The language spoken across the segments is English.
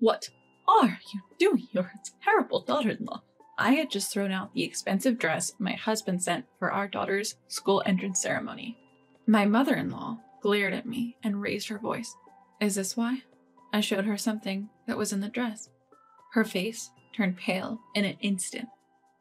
What are you doing? You're a terrible daughter-in-law. I had just thrown out the expensive dress my husband sent for our daughter's school entrance ceremony. My mother-in-law glared at me and raised her voice. Is this why? I showed her something that was in the dress. Her face turned pale in an instant.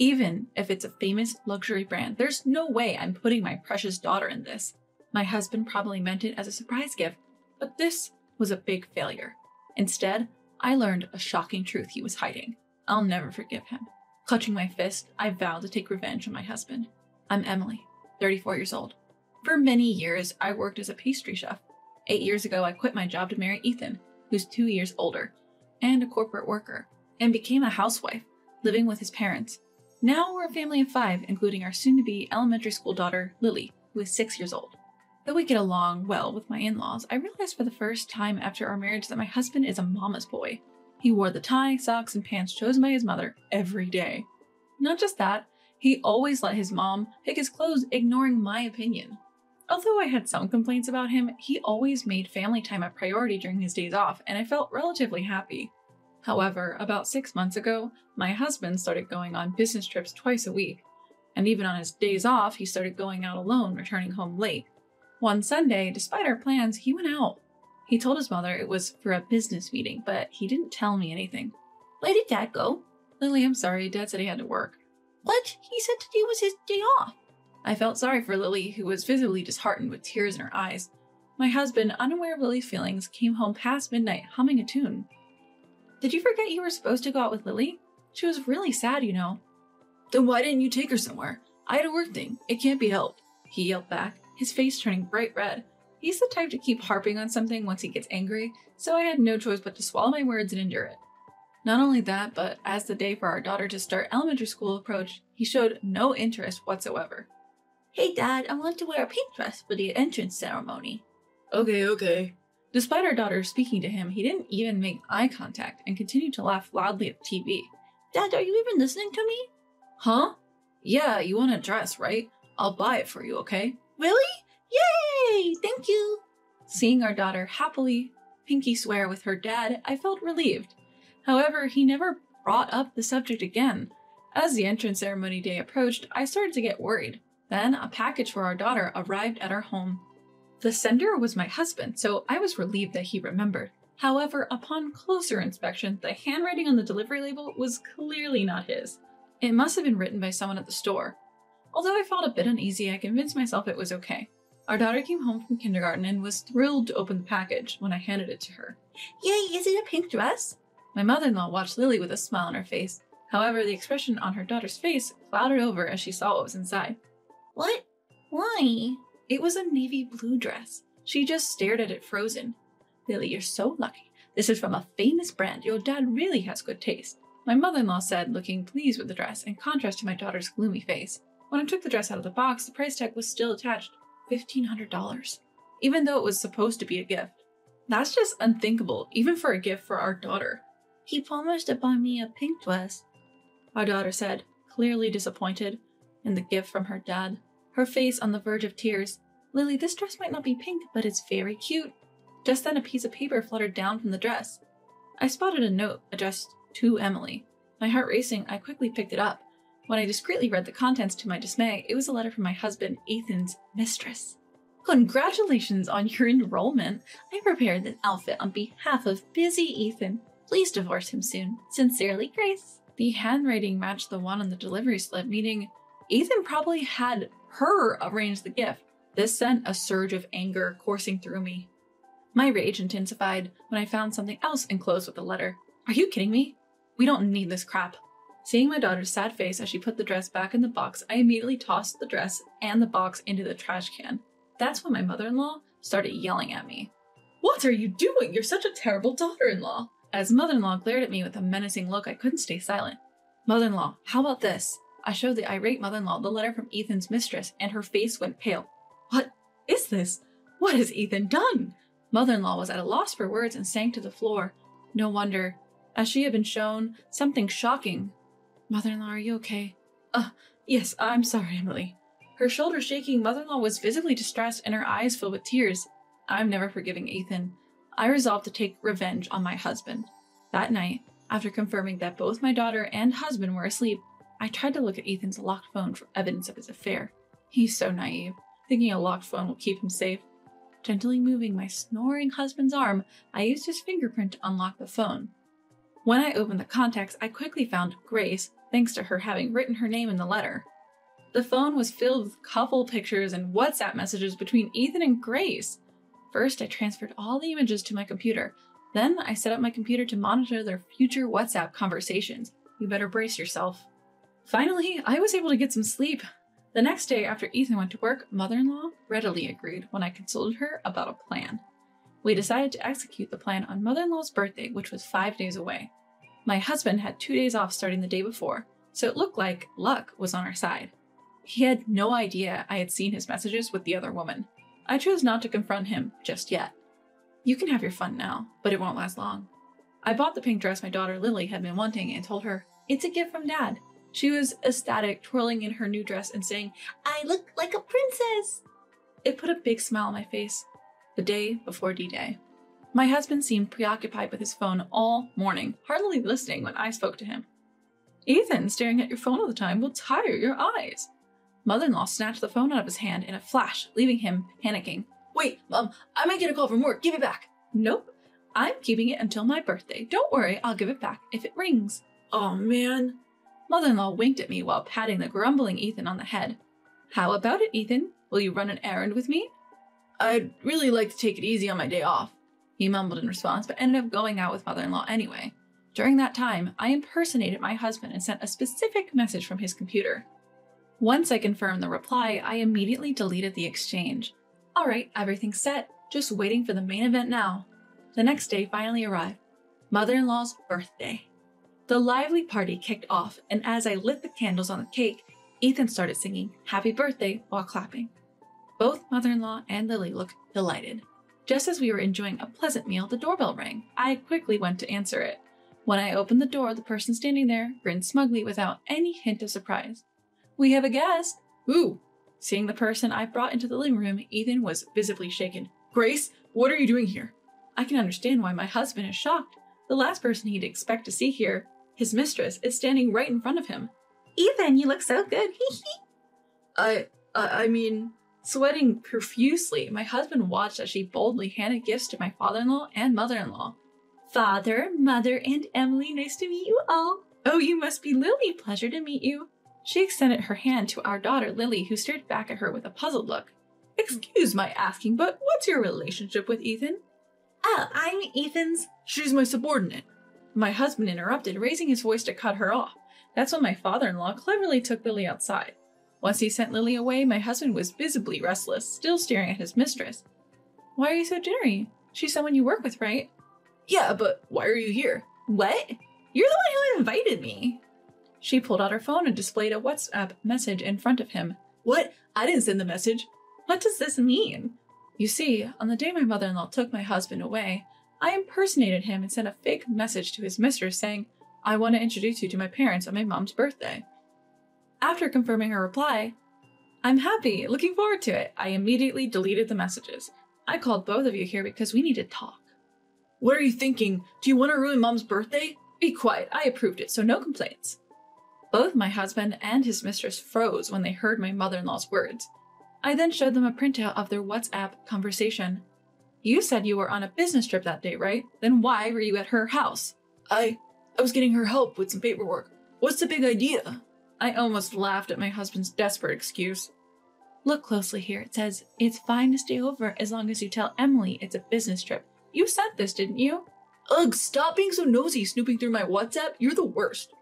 Even if it's a famous luxury brand, there's no way I'm putting my precious daughter in this. My husband probably meant it as a surprise gift, but this was a big failure. Instead, I learned a shocking truth he was hiding. I'll never forgive him. Clutching my fist, I vowed to take revenge on my husband. I'm Emily, 34 years old. For many years, I worked as a pastry chef. 8 years ago, I quit my job to marry Ethan, who's 2 years older, and a corporate worker, and became a housewife, living with his parents. Now we're a family of 5, including our soon-to-be elementary school daughter, Lily, who is 6 years old. Though we get along well with my in-laws, I realized for the first time after our marriage that my husband is a mama's boy. He wore the tie, socks, and pants chosen by his mother every day. Not just that, he always let his mom pick his clothes, ignoring my opinion. Although I had some complaints about him, he always made family time a priority during his days off, and I felt relatively happy. However, about 6 months ago, my husband started going on business trips twice a week, and even on his days off, he started going out alone, returning home late. One Sunday, despite our plans, he went out. He told his mother it was for a business meeting, but he didn't tell me anything. Where did Dad go? Lily, I'm sorry, Dad said he had to work. What? He said today was his day off. I felt sorry for Lily, who was visibly disheartened with tears in her eyes. My husband, unaware of Lily's feelings, came home past midnight humming a tune. Did you forget you were supposed to go out with Lily? She was really sad, you know. Then why didn't you take her somewhere? I had a work thing. It can't be helped, he yelled back, his face turning bright red. He's the type to keep harping on something once he gets angry, so I had no choice but to swallow my words and endure it. Not only that, but as the day for our daughter to start elementary school approached, he showed no interest whatsoever. Hey Dad, I want to wear a pink dress for the entrance ceremony. Okay. Despite our daughter speaking to him, he didn't even make eye contact and continued to laugh loudly at the TV. Dad, are you even listening to me? Huh? Yeah, you want a dress, right? I'll buy it for you, okay? Really? Yay! Thank you! Seeing our daughter happily pinky swear with her dad, I felt relieved. However, he never brought up the subject again. As the entrance ceremony day approached, I started to get worried. Then, a package for our daughter arrived at our home. The sender was my husband, so I was relieved that he remembered. However, upon closer inspection, the handwriting on the delivery label was clearly not his. It must have been written by someone at the store. Although I felt a bit uneasy, I convinced myself it was okay. Our daughter came home from kindergarten and was thrilled to open the package when I handed it to her. Yay, is it a pink dress? My mother-in-law watched Lily with a smile on her face. However, the expression on her daughter's face clouded over as she saw what was inside. What? Why? It was a navy blue dress. She just stared at it frozen. Lily, you're so lucky. This is from a famous brand. Your dad really has good taste. My mother-in-law said, looking pleased with the dress in contrast to my daughter's gloomy face. When I took the dress out of the box, the price tag was still attached. $1,500. Even though it was supposed to be a gift. That's just unthinkable, even for a gift for our daughter. He promised to buy me a pink dress, our daughter said, clearly disappointed in the gift from her dad, her face on the verge of tears. Lily, this dress might not be pink, but it's very cute. Just then a piece of paper fluttered down from the dress. I spotted a note addressed to Emily. My heart racing, I quickly picked it up. When I discreetly read the contents to my dismay, it was a letter from my husband, Ethan's mistress. Congratulations on your enrollment. I prepared an outfit on behalf of busy Ethan. Please divorce him soon. Sincerely, Grace. The handwriting matched the one on the delivery slip, meaning Ethan probably had her arrange the gift. This sent a surge of anger coursing through me. My rage intensified when I found something else enclosed with the letter. Are you kidding me? We don't need this crap. Seeing my daughter's sad face as she put the dress back in the box, I immediately tossed the dress and the box into the trash can. That's when my mother-in-law started yelling at me. What are you doing? You're such a terrible daughter-in-law. As mother-in-law glared at me with a menacing look, I couldn't stay silent. Mother-in-law, how about this? I showed the irate mother-in-law the letter from Ethan's mistress, and her face went pale. What is this? What has Ethan done? Mother-in-law was at a loss for words and sank to the floor. No wonder, as she had been shown something shocking. Mother-in-law, are you okay? Yes, I'm sorry, Emily. Her shoulders shaking, mother-in-law was visibly distressed and her eyes filled with tears. I'm never forgiving Ethan. I resolved to take revenge on my husband. That night, after confirming that both my daughter and husband were asleep, I tried to look at Ethan's locked phone for evidence of his affair. He's so naive, thinking a locked phone will keep him safe. Gently moving my snoring husband's arm, I used his fingerprint to unlock the phone. When I opened the contacts, I quickly found Grace, thanks to her having written her name in the letter. The phone was filled with couple pictures and WhatsApp messages between Ethan and Grace. First, I transferred all the images to my computer. Then, I set up my computer to monitor their future WhatsApp conversations. You better brace yourself. Finally, I was able to get some sleep. The next day after Ethan went to work, mother-in-law readily agreed when I consulted her about a plan. We decided to execute the plan on mother-in-law's birthday, which was 5 days away. My husband had 2 days off starting the day before, so it looked like luck was on our side. He had no idea I had seen his messages with the other woman. I chose not to confront him just yet. You can have your fun now, but it won't last long. I bought the pink dress my daughter Lily had been wanting and told her, "It's a gift from Dad." She was ecstatic, twirling in her new dress and saying, "I look like a princess." It put a big smile on my face. The day before D-Day. My husband seemed preoccupied with his phone all morning, hardly listening when I spoke to him. "Ethan, staring at your phone all the time will tire your eyes." Mother-in-law snatched the phone out of his hand in a flash, leaving him panicking. "Wait, Mom, I might get a call from work. Give it back." "Nope, I'm keeping it until my birthday. Don't worry, I'll give it back if it rings." "Oh, man." Mother-in-law winked at me while patting the grumbling Ethan on the head. "How about it, Ethan? Will you run an errand with me?" "I'd really like to take it easy on my day off," he mumbled in response, but ended up going out with mother-in-law anyway. During that time, I impersonated my husband and sent a specific message from his computer. Once I confirmed the reply, I immediately deleted the exchange. All right, everything's set. Just waiting for the main event now. The next day finally arrived. Mother-in-law's birthday. The lively party kicked off, and as I lit the candles on the cake, Ethan started singing "Happy Birthday" while clapping. Both mother-in-law and Lily looked delighted. Just as we were enjoying a pleasant meal, the doorbell rang. I quickly went to answer it. When I opened the door, the person standing there grinned smugly without any hint of surprise. "We have a guest." "Ooh." Seeing the person I brought into the living room, Ethan was visibly shaken. "Grace, what are you doing here?" I can understand why my husband is shocked. The last person he'd expect to see here, his mistress, is standing right in front of him. "Ethan, you look so good." I mean... Sweating profusely, my husband watched as she boldly handed gifts to my father-in-law and mother-in-law. "Father, Mother, and Emily, nice to meet you all." "Oh, you must be Lily. Pleasure to meet you." She extended her hand to our daughter, Lily, who stared back at her with a puzzled look. "Excuse my asking, but what's your relationship with Ethan?" "Oh, I'm Ethan's..." "She's my subordinate." My husband interrupted, raising his voice to cut her off. That's when my father-in-law cleverly took Lily outside. Once he sent Lily away, my husband was visibly restless, still staring at his mistress. "Why are you so jittery? She's someone you work with, right?" "Yeah, but why are you here?" "What? You're the one who invited me." She pulled out her phone and displayed a WhatsApp message in front of him. "What? I didn't send the message." "What does this mean?" You see, on the day my mother-in-law took my husband away, I impersonated him and sent a fake message to his mistress saying, "I want to introduce you to my parents on my mom's birthday." After confirming her reply, "I'm happy, looking forward to it," I immediately deleted the messages. "I called both of you here because we need to talk." "What are you thinking? Do you want to ruin Mom's birthday?" "Be quiet, I approved it, so no complaints." Both my husband and his mistress froze when they heard my mother-in-law's words. I then showed them a printout of their WhatsApp conversation. "You said you were on a business trip that day, right? Then why were you at her house?" I was getting her help with some paperwork. What's the big idea?" I almost laughed at my husband's desperate excuse. "Look closely here. It says, 'It's fine to stay over as long as you tell Emily it's a business trip.' You sent this, didn't you?" "Ugh, stop being so nosy snooping through my WhatsApp. You're the worst."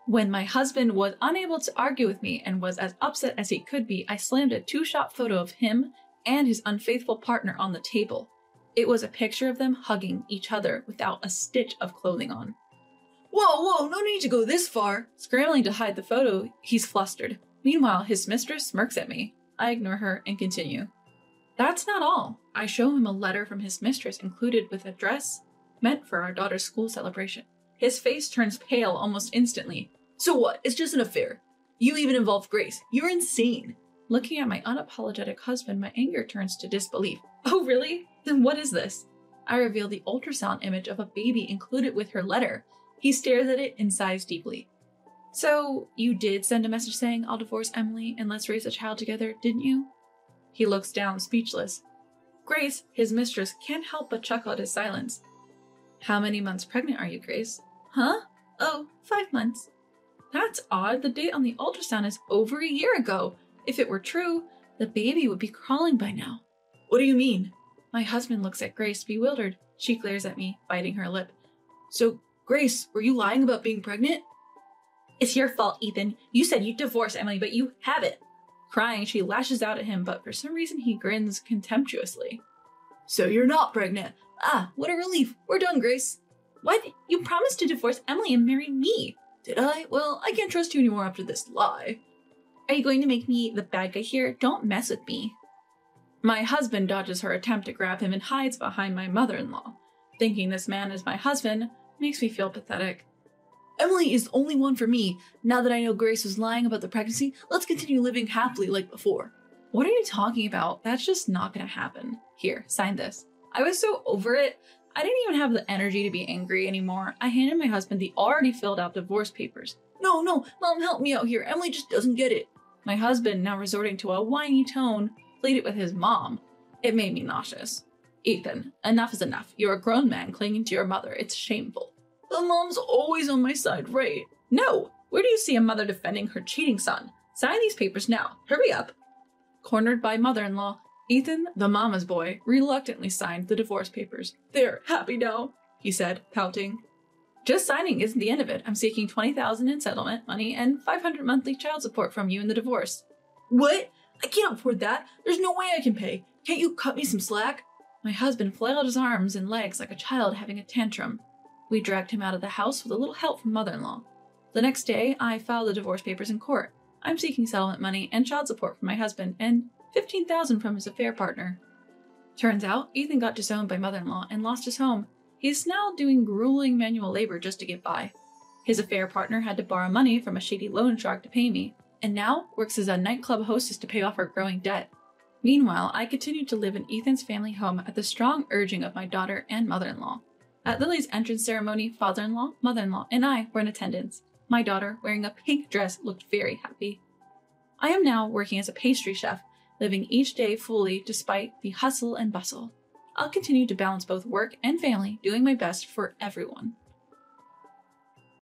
When my husband was unable to argue with me and was as upset as he could be, I slammed a two-shot photo of him and his unfaithful partner on the table. It was a picture of them hugging each other without a stitch of clothing on. Whoa, no need to go this far." Scrambling to hide the photo, he's flustered. Meanwhile, his mistress smirks at me. I ignore her and continue. That's not all. I show him a letter from his mistress included with a dress meant for our daughter's school celebration. His face turns pale almost instantly. "So what? It's just an affair. You even involved Grace. You're insane." Looking at my unapologetic husband, my anger turns to disbelief. "Oh, really? Then what is this?" I reveal the ultrasound image of a baby included with her letter. He stares at it and sighs deeply. So, you did send a message saying I'll divorce Emily and let's raise a child together, didn't you? He looks down, speechless. Grace, his mistress, can't help but chuckle at his silence. How many months pregnant are you, Grace? Huh? Oh, 5 months. That's odd. The date on the ultrasound is over a year ago. If it were true, the baby would be crawling by now. What do you mean? My husband looks at Grace, bewildered. She glares at me, biting her lip. So, Grace, were you lying about being pregnant? It's your fault, Ethan. You said you'd divorce Emily, but you haven't. Crying, she lashes out at him, but for some reason he grins contemptuously. So you're not pregnant. Ah, what a relief. We're done, Grace. What? You promised to divorce Emily and marry me. Did I? Well, I can't trust you anymore after this lie. Are you going to make me the bad guy here? Don't mess with me. My husband dodges her attempt to grab him and hides behind my mother-in-law. Thinking this man is my husband makes me feel pathetic. Emily is the only one for me. Now that I know Grace was lying about the pregnancy, let's continue living happily like before. What are you talking about? That's just not gonna happen. Here, sign this. I was so over it, I didn't even have the energy to be angry anymore. I handed my husband the already filled out divorce papers. No, Mom, help me out here. Emily just doesn't get it. My husband, now resorting to a whiny tone, pleaded with his mom. It made me nauseous. Ethan, enough is enough. You're a grown man clinging to your mother. It's shameful. But Mom's always on my side, right? No! Where do you see a mother defending her cheating son? Sign these papers now. Hurry up. Cornered by mother-in-law, Ethan, the mama's boy, reluctantly signed the divorce papers. They're happy now, he said, pouting. Just signing isn't the end of it. I'm seeking $20,000 in settlement money and $500 monthly child support from you in the divorce. What? I can't afford that. There's no way I can pay. Can't you cut me some slack? My husband flailed his arms and legs like a child having a tantrum. We dragged him out of the house with a little help from mother-in-law. The next day, I filed the divorce papers in court. I'm seeking settlement money and child support from my husband and $15,000 from his affair partner. Turns out, Ethan got disowned by mother-in-law and lost his home. He's now doing grueling manual labor just to get by. His affair partner had to borrow money from a shady loan shark to pay me, and now works as a nightclub hostess to pay off our growing debt. Meanwhile, I continued to live in Ethan's family home at the strong urging of my daughter and mother-in-law. At Lily's entrance ceremony, father-in-law, mother-in-law, and I were in attendance. My daughter, wearing a pink dress, looked very happy. I am now working as a pastry chef, living each day fully despite the hustle and bustle. I'll continue to balance both work and family, doing my best for everyone.